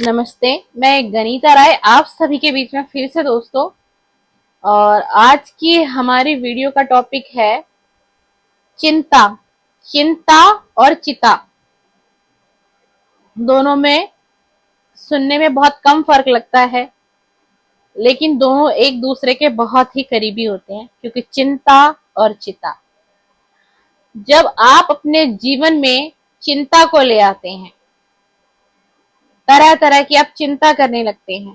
नमस्ते। मैं गनीता राय आप सभी के बीच में फिर से दोस्तों। और आज की हमारी वीडियो का टॉपिक है चिंता। चिंता और चिता दोनों में सुनने में बहुत कम फर्क लगता है, लेकिन दोनों एक दूसरे के बहुत ही करीबी होते हैं। क्योंकि चिंता और चिता, जब आप अपने जीवन में चिंता को ले आते हैं, तरह तरह की आप चिंता करने लगते हैं,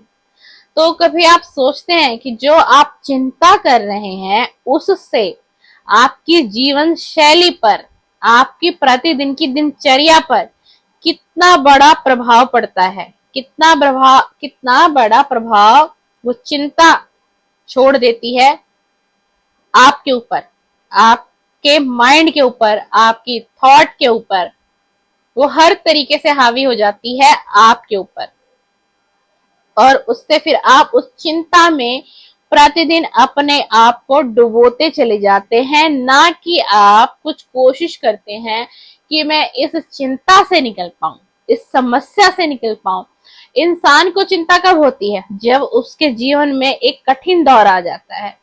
तो कभी आप सोचते हैं कि जो आप चिंता कर रहे हैं उससे आपकी जीवन शैली पर, आपकी प्रतिदिन की दिनचर्या पर कितना बड़ा प्रभाव पड़ता है। कितना बड़ा प्रभाव वो चिंता छोड़ देती है आपके ऊपर, आपके माइंड के ऊपर, आपकी थॉट के ऊपर। वो हर तरीके से हावी हो जाती है आपके ऊपर, और उससे फिर आप उस चिंता में प्रतिदिन अपने आप को डुबोते चले जाते हैं। ना कि आप कुछ कोशिश करते हैं कि मैं इस चिंता से निकल पाऊं, इस समस्या से निकल पाऊं। इंसान को चिंता कब होती है? जब उसके जीवन में एक कठिन दौर आ जाता है,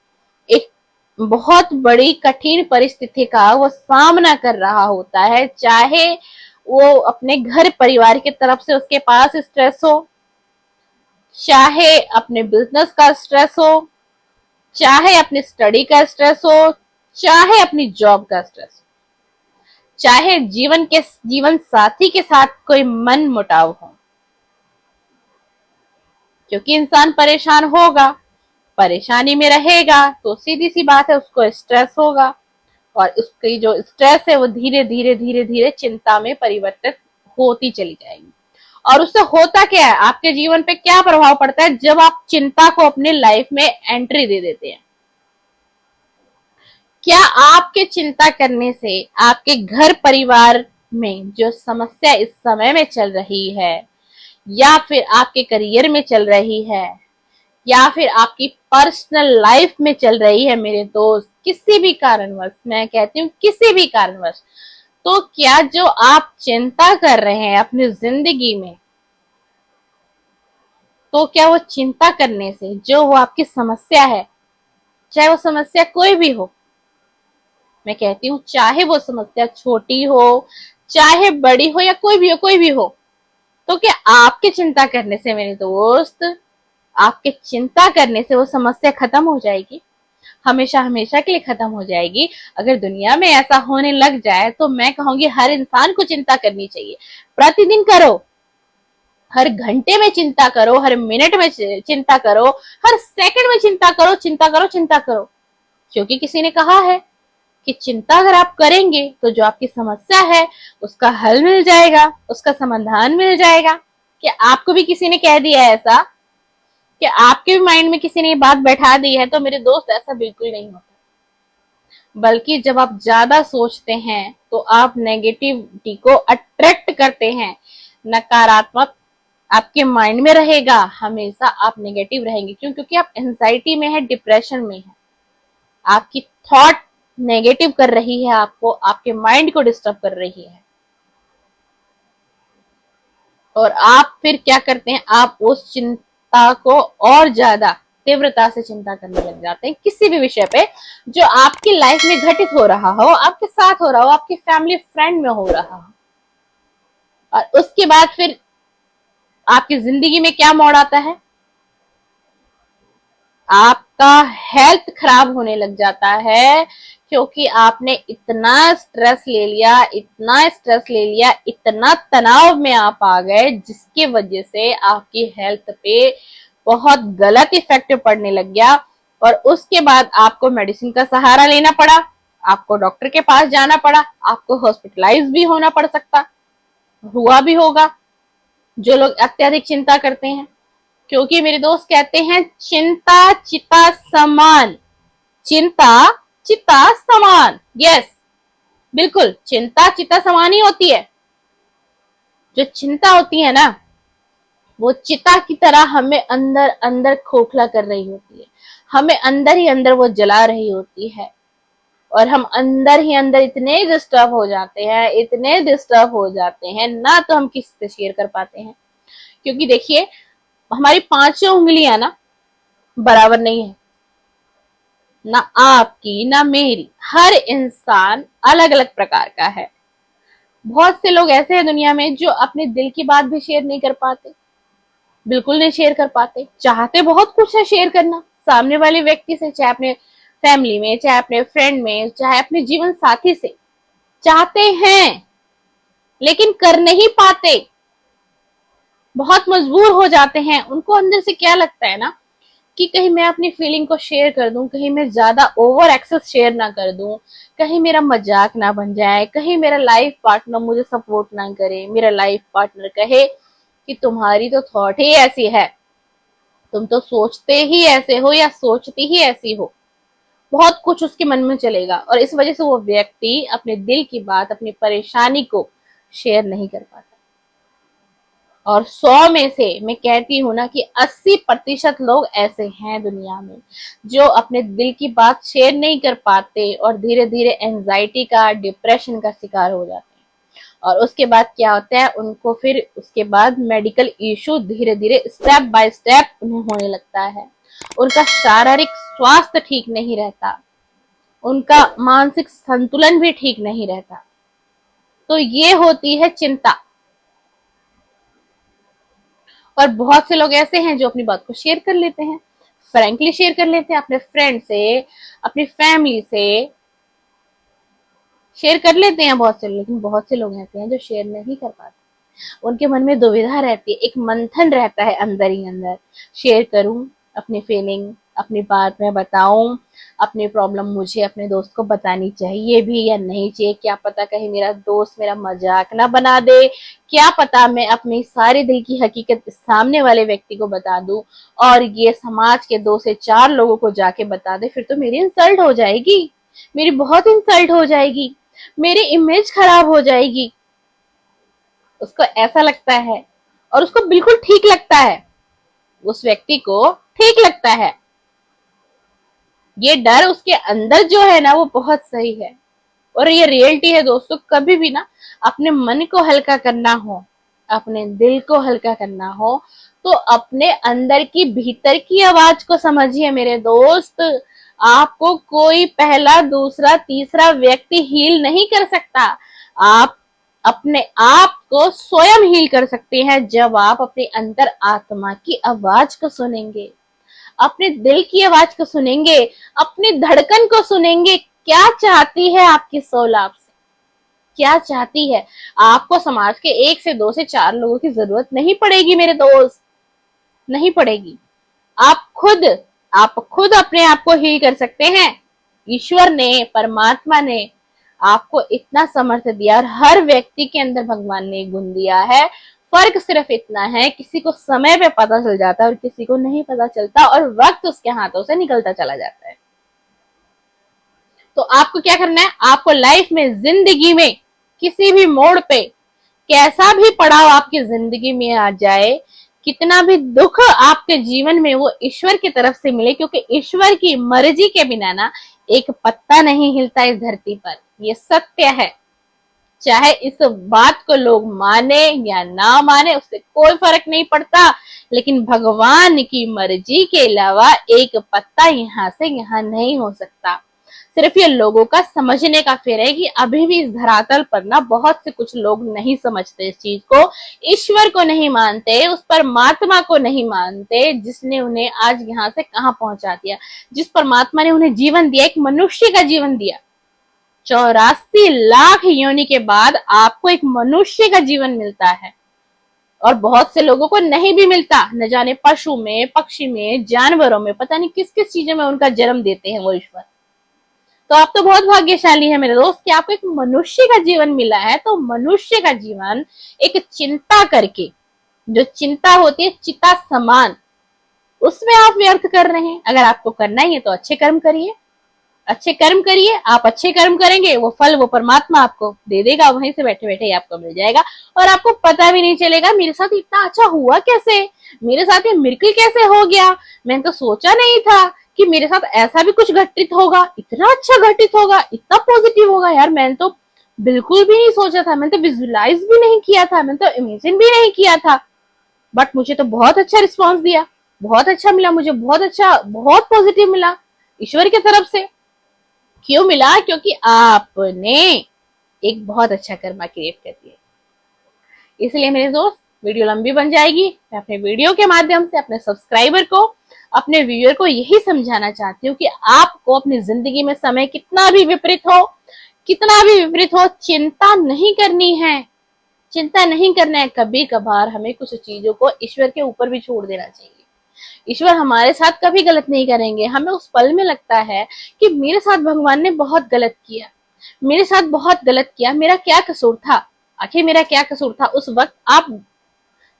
एक बहुत बड़ी कठिन परिस्थिति का वो सामना कर रहा होता है। चाहे वो अपने घर परिवार की तरफ से उसके पास स्ट्रेस हो, चाहे अपने बिजनेस का स्ट्रेस हो, चाहे अपनी स्टडी का स्ट्रेस हो, चाहे अपनी जॉब का स्ट्रेस हो, चाहे जीवन साथी के साथ कोई मन मुटाव हो। क्योंकि इंसान परेशान होगा, परेशानी में रहेगा, तो सीधी सी बात है उसको स्ट्रेस होगा। और उसकी जो स्ट्रेस है वो धीरे धीरे धीरे धीरे चिंता में परिवर्तित होती चली जाएगी। और उससे होता क्या है, आपके जीवन पे क्या प्रभाव पड़ता है जब आप चिंता को अपने लाइफ में एंट्री दे देते हैं? क्या आपके चिंता करने से आपके घर परिवार में जो समस्या इस समय में चल रही है, या फिर आपके करियर में चल रही है, या फिर आपकी पर्सनल लाइफ में चल रही है, मेरे दोस्त, किसी भी कारणवश, मैं कहती हूँ किसी भी कारणवश, तो क्या जो आप चिंता कर रहे हैं अपनी जिंदगी में, तो क्या वो चिंता करने से जो वो आपकी समस्या है, चाहे वो समस्या कोई भी हो, मैं कहती हूँ चाहे वो समस्या छोटी हो, चाहे बड़ी हो, या कोई भी हो, तो क्या आपके चिंता करने से मेरे दोस्त, आपके चिंता करने से वो समस्या खत्म हो जाएगी? हमेशा हमेशा के लिए खत्म हो जाएगी? अगर दुनिया में ऐसा होने लग जाए तो मैं कहूंगी हर इंसान को चिंता करनी चाहिए। प्रतिदिन करो, हर घंटे में चिंता करो, हर मिनट में चिंता करो, हर सेकंड में चिंता करो, चिंता करो, चिंता करो। क्योंकि किसी ने कहा है कि चिंता अगर आप करेंगे तो जो आपकी समस्या है उसका हल मिल जाएगा, उसका समाधान मिल जाएगा। क्या आपको भी किसी ने कह दिया है ऐसा? कि आपके भी माइंड में किसी ने ये बात बैठा दी है? तो मेरे दोस्त ऐसा बिल्कुल नहीं होता। बल्कि जब आप ज्यादा सोचते हैं तो आप नेगेटिविटी को अट्रैक्ट करते हैं। नकारात्मक आपके माइंड में रहेगा, हमेशा आप नेगेटिव रहेंगे। क्यों? क्योंकि आप एंजाइटी में है, डिप्रेशन में है, आपकी थॉट नेगेटिव कर रही है, आपको, आपके माइंड को डिस्टर्ब कर रही है। और आप फिर क्या करते हैं? आप उस चिंता को और ज्यादा तीव्रता से चिंता करने लग जाते हैं किसी भी विषय पे जो आपकी लाइफ में घटित हो रहा हो, आपके साथ हो रहा हो, आपकी फैमिली फ्रेंड में हो रहा हो। और उसके बाद फिर आपकी जिंदगी में क्या मोड़ आता है? आपका हेल्थ खराब होने लग जाता है। क्योंकि आपने इतना स्ट्रेस ले लिया, इतना स्ट्रेस ले लिया, इतना तनाव में आप आ गए, जिसकी वजह से आपकी हेल्थ पे बहुत गलत इफेक्ट पड़ने लग गया। और उसके बाद आपको मेडिसिन का सहारा लेना पड़ा, आपको डॉक्टर के पास जाना पड़ा, आपको हॉस्पिटलाइज भी होना पड़ सकता, हुआ भी होगा, जो लोग अत्यधिक चिंता करते हैं। क्योंकि मेरे दोस्त कहते हैं चिंता चिता समान। चिंता चिता समान, यस, बिल्कुल चिंता चिता समान ही होती है। जो चिंता होती है ना, वो चिता की तरह हमें अंदर अंदर खोखला कर रही होती है, हमें अंदर ही अंदर वो जला रही होती है। और हम अंदर ही अंदर इतने डिस्टर्ब हो जाते हैं, इतने डिस्टर्ब हो जाते हैं ना, तो हम किसी से शेयर कर पाते हैं। क्योंकि देखिए, हमारी पांचों उंगलियां ना बराबर नहीं है, ना आपकी ना मेरी, हर इंसान अलग अलग प्रकार का है। बहुत से लोग ऐसे हैं दुनिया में जो अपने दिल की बात भी शेयर नहीं कर पाते, बिल्कुल नहीं शेयर कर पाते। चाहते बहुत कुछ है शेयर करना सामने वाले व्यक्ति से, चाहे अपने फैमिली में, चाहे अपने फ्रेंड में, चाहे अपने जीवन साथी से, चाहते हैं लेकिन कर नहीं पाते, बहुत मजबूर हो जाते हैं। उनको अंदर से क्या लगता है ना कि कहीं मैं अपनी फीलिंग को शेयर कर दूं, कहीं मैं ज्यादा ओवर एक्सेस शेयर ना कर दूं, कहीं मेरा मजाक ना बन जाए, कहीं मेरा लाइफ पार्टनर मुझे सपोर्ट ना करे, मेरा लाइफ पार्टनर कहे कि तुम्हारी तो थॉट ही ऐसी है, तुम तो सोचते ही ऐसे हो या सोचती ही ऐसी हो। बहुत कुछ उसके मन में चलेगा और इस वजह से वो व्यक्ति अपने दिल की बात, अपनी परेशानी को शेयर नहीं कर पाता। और 100 में से मैं कहती हूँ ना कि 80% लोग ऐसे हैं दुनिया में जो अपने दिल की बात शेयर नहीं कर पाते और धीरे धीरे एंजाइटी का, डिप्रेशन का शिकार हो जाते हैं। और उसके बाद क्या होता है, उनको फिर उसके बाद मेडिकल इश्यू धीरे धीरे स्टेप बाय स्टेप उन्हें होने लगता है। उनका शारीरिक स्वास्थ्य ठीक नहीं रहता, उनका मानसिक संतुलन भी ठीक नहीं रहता। तो ये होती है चिंता। और बहुत से लोग ऐसे हैं जो अपनी बात को शेयर कर लेते हैं, फ्रैंकली शेयर कर लेते हैं, अपने फ्रेंड से, अपनी फैमिली से शेयर कर लेते हैं बहुत से लोग। लेकिन बहुत से लोग ऐसे हैं जो शेयर नहीं कर पाते, उनके मन में दुविधा रहती है, एक मंथन रहता है अंदर ही अंदर, शेयर करूं अपनी फीलिंग, अपनी बात मैं बताऊं, अपनी प्रॉब्लम मुझे अपने दोस्त को बतानी चाहिए भी या नहीं चाहिए, क्या पता कहीं मेरा दोस्त मेरा मजाक ना बना दे, क्या पता मैं अपनी सारी दिल की हकीकत सामने वाले व्यक्ति को बता दूं और ये समाज के 2 से 4 लोगों को जाके बता दे, फिर तो मेरी इंसल्ट हो जाएगी, मेरी बहुत इंसल्ट हो जाएगी, मेरी इमेज खराब हो जाएगी। उसको ऐसा लगता है और उसको बिल्कुल ठीक लगता है, उस व्यक्ति को ठीक लगता है। ये डर उसके अंदर जो है ना वो बहुत सही है और ये रियलिटी है दोस्तों। कभी भी ना अपने मन को हल्का करना हो, अपने दिल को हल्का करना हो तो अपने अंदर की भीतर की आवाज को समझिए मेरे दोस्त। आपको कोई पहला, दूसरा, तीसरा व्यक्ति हील नहीं कर सकता। आप अपने आप को स्वयं हील कर सकते हैं जब आप अपने अंतर आत्मा की आवाज को सुनेंगे, अपने दिल की आवाज को सुनेंगे, अपनी धड़कन को सुनेंगे। क्या चाहती है आपकी सोल आपसे, क्या चाहती है? आपको समाज के 1 से 2 से 4 लोगों की जरूरत नहीं पड़ेगी मेरे दोस्त, नहीं पड़ेगी। आप खुद अपने आप को हील कर सकते हैं। ईश्वर ने, परमात्मा ने आपको इतना समर्थ दिया और हर व्यक्ति के अंदर भगवान ने गुण दिया है। फर्क सिर्फ इतना है, किसी को समय पे पता चल जाता है और किसी को नहीं पता चलता और वक्त उसके हाथों से निकलता चला जाता है। तो आपको क्या करना है, आपको लाइफ में, जिंदगी में किसी भी मोड़ पे, कैसा भी पड़ाव आपकी जिंदगी में आ जाए, कितना भी दुख आपके जीवन में, वो ईश्वर की तरफ से मिले, क्योंकि ईश्वर की मर्जी के बिना ना एक पत्ता नहीं हिलता इस धरती पर। ये सत्य है। चाहे इस बात को लोग माने या ना माने उससे कोई फर्क नहीं पड़ता, लेकिन भगवान की मर्जी के अलावा एक पत्ता यहाँ से यहाँ नहीं हो सकता। सिर्फ ये लोगों का समझने का फेर है कि अभी भी इस धरातल पर ना बहुत से कुछ लोग नहीं समझते इस चीज को, ईश्वर को नहीं मानते, उस परमात्मा को नहीं मानते जिसने उन्हें आज यहाँ से कहाँ पहुंचा दिया, जिस परमात्मा ने उन्हें जीवन दिया, एक मनुष्य का जीवन दिया। 84 लाख योनि के बाद आपको एक मनुष्य का जीवन मिलता है और बहुत से लोगों को नहीं भी मिलता। न जाने पशु में, पक्षी में, जानवरों में, पता नहीं किस किस चीजों में उनका जन्म देते हैं वो ईश्वर। तो आप तो बहुत भाग्यशाली है मेरे दोस्त कि आपको एक मनुष्य का जीवन मिला है। तो मनुष्य का जीवन एक चिंता करके, जो चिंता होती है चिता समान, उसमें आप व्यर्थ कर रहे हैं। अगर आपको करना ही है तो अच्छे कर्म करिए, अच्छे कर्म करिए। आप अच्छे कर्म करेंगे, वो फल वो परमात्मा आपको दे देगा, वहीं से बैठे बैठे ही आपको मिल जाएगा और आपको पता भी नहीं चलेगा मेरे साथ इतना अच्छा हुआ कैसे, मेरे साथ ये मिरेकल कैसे हो गया। मैंने तो सोचा नहीं था कि मेरे साथ ऐसा भी कुछ घटित होगा, इतना अच्छा घटित होगा, इतना पॉजिटिव होगा। यार मैंने तो बिल्कुल भी नहीं सोचा था, मैंने तो विजुअलाइज भी नहीं किया था, मैंने तो इमेजिन भी नहीं किया था। बट मुझे तो बहुत अच्छा रिस्पॉन्स दिया, बहुत अच्छा मिला, मुझे बहुत अच्छा, बहुत पॉजिटिव मिला ईश्वर की तरफ से। क्यों मिला? क्योंकि आपने एक बहुत अच्छा कर्मा क्रिएट कर दिया। इसलिए मेरे दोस्त, वीडियो लंबी बन जाएगी। मैं अपने वीडियो के माध्यम से अपने सब्सक्राइबर को, अपने व्यूअर को यही समझाना चाहती हूँ कि आपको अपनी जिंदगी में समय कितना भी विपरीत हो, कितना भी विपरीत हो, चिंता नहीं करनी है। चिंता नहीं करना है। कभी कभार हमें कुछ चीजों को ईश्वर के ऊपर भी छोड़ देना चाहिए। ईश्वर हमारे साथ कभी गलत नहीं करेंगे। हमें उस पल में लगता है कि मेरे साथ भगवान ने बहुत गलत किया, मेरे साथ बहुत गलत किया, मेरा क्या कसूर था, आखिर मेरा क्या कसूर था। उस वक्त आप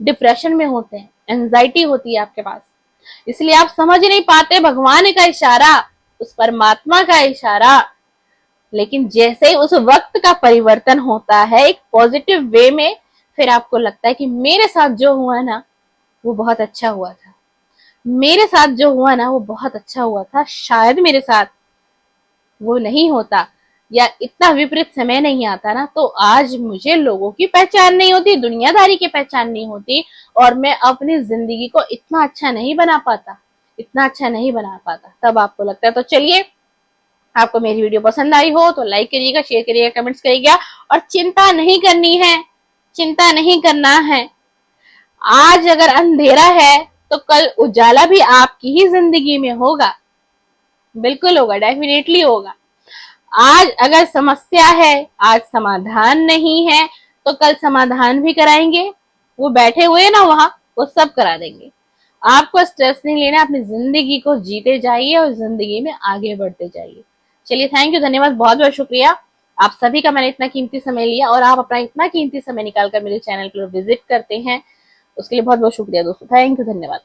डिप्रेशन में होते हैं, एंजाइटी होती है आपके पास, इसलिए आप समझ नहीं पाते भगवान का इशारा, उस परमात्मा का इशारा। लेकिन जैसे ही उस वक्त का परिवर्तन होता है एक पॉजिटिव वे में, फिर आपको लगता है कि मेरे साथ जो हुआ ना वो बहुत अच्छा हुआ था, मेरे साथ जो हुआ ना वो बहुत अच्छा हुआ था, शायद मेरे साथ वो नहीं होता या इतना विपरीत समय नहीं आता ना, तो आज मुझे लोगों की पहचान नहीं होती, दुनियादारी की पहचान नहीं होती, और मैं अपनी जिंदगी को इतना अच्छा नहीं बना पाता, इतना अच्छा नहीं बना पाता। तब आपको लगता है। तो चलिए, आपको मेरी वीडियो पसंद आई हो तो लाइक करिएगा, शेयर करिएगा, कमेंट्स करिएगा, और चिंता नहीं करनी है, चिंता नहीं करना है। आज अगर अंधेरा है तो कल उजाला भी आपकी ही जिंदगी में होगा, बिल्कुल होगा, डेफिनेटली होगा। आज अगर समस्या है, आज समाधान नहीं है, तो कल समाधान भी कराएंगे, वो बैठे हुए ना वहां, वो सब करा देंगे। आपको स्ट्रेस नहीं लेना, अपनी जिंदगी को जीते जाइए और जिंदगी में आगे बढ़ते जाइए। चलिए, थैंक यू, धन्यवाद, बहुत बहुत शुक्रिया आप सभी का। मैंने इतना कीमती समय लिया और आप अपना इतना कीमती समय निकालकर मेरे चैनल पर विजिट करते हैं, उसके लिए बहुत बहुत शुक्रिया दोस्तों। थैंक यू, धन्यवाद।